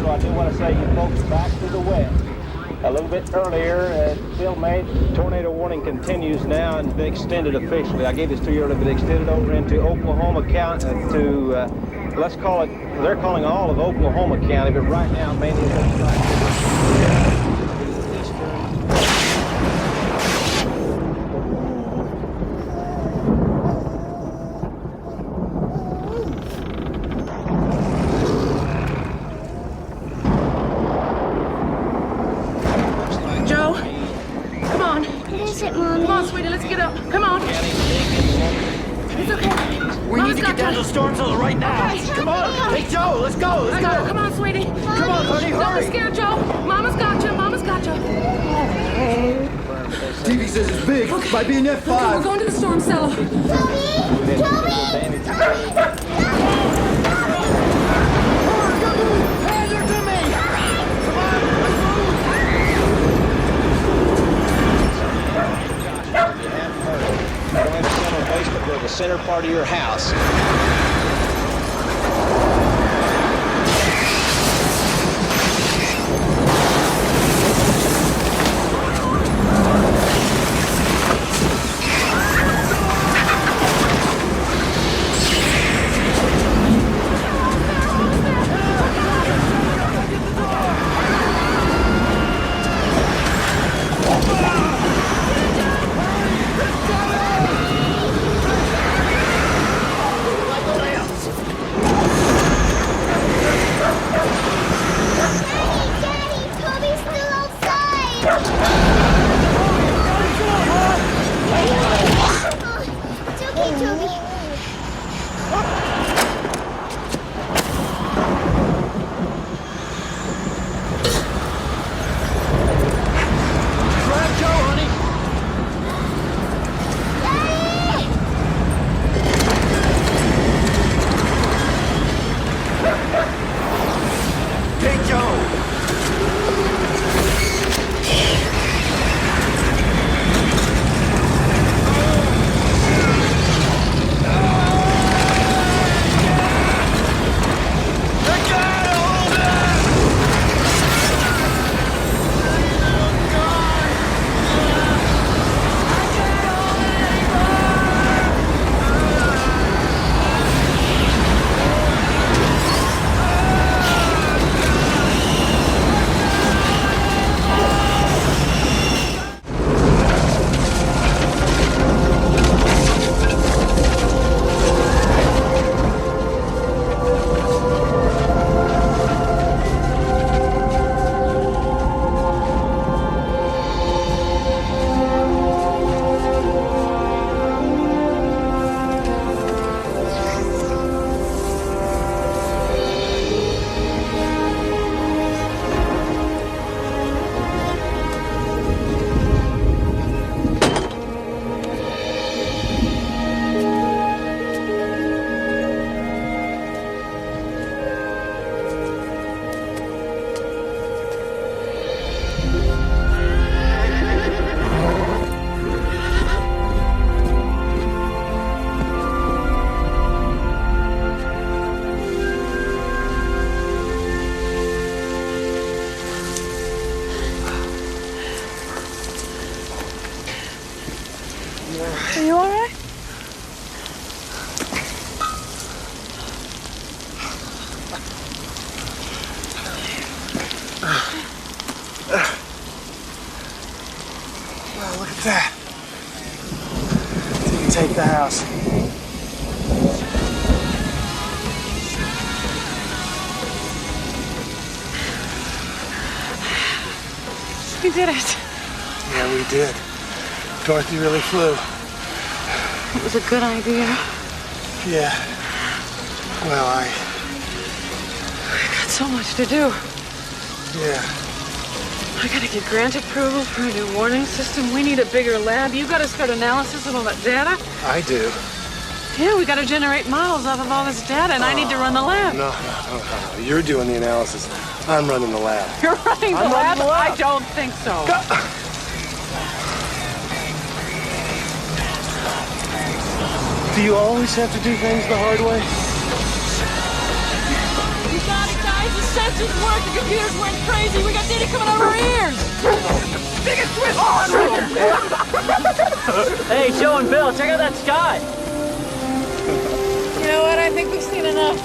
so I do want to say you folks back to the west. A little bit earlier, Bill made tornado warning continues now and been extended officially. I gave this to you earlier, but extended over into Oklahoma County let's call it, they're calling all of Oklahoma County, but right now mainly looks like Come on, sweetie, let's get up. Come on. It's okay. We need to get down to the storm cellar right now. Okay. Come on. Hey, Joe, let's go. Let's go. Come on, sweetie. Come on, honey, Don't hurry. be scared, Joe. Mama's got you. Mama's got you. Stevie says it's big. Okay. Might be in F5. Okay, we're going to the storm cellar. the center part of your house. Are you all right? Wow, look at that. Didn't take the house. We did it. Yeah, we did. Dorothy really flew. It was a good idea. Yeah. Well, We've got so much to do. yeah. I gotta get grant approval for a new warning system. We need a bigger lab. You gotta start analysis of all that data. I do. Yeah, we gotta generate models off of all this data, and I need to run the lab. No. You're doing the analysis. I'm running the lab. You're running the I'm lab? running the lab. I don't think so. Do you always have to do things the hard way? You got it, guys. sensors work, the computers went crazy. We got data coming out of our ears. Biggest twist on record. Hey, Joe and Bill, check out that sky. You know what? I think we've seen enough.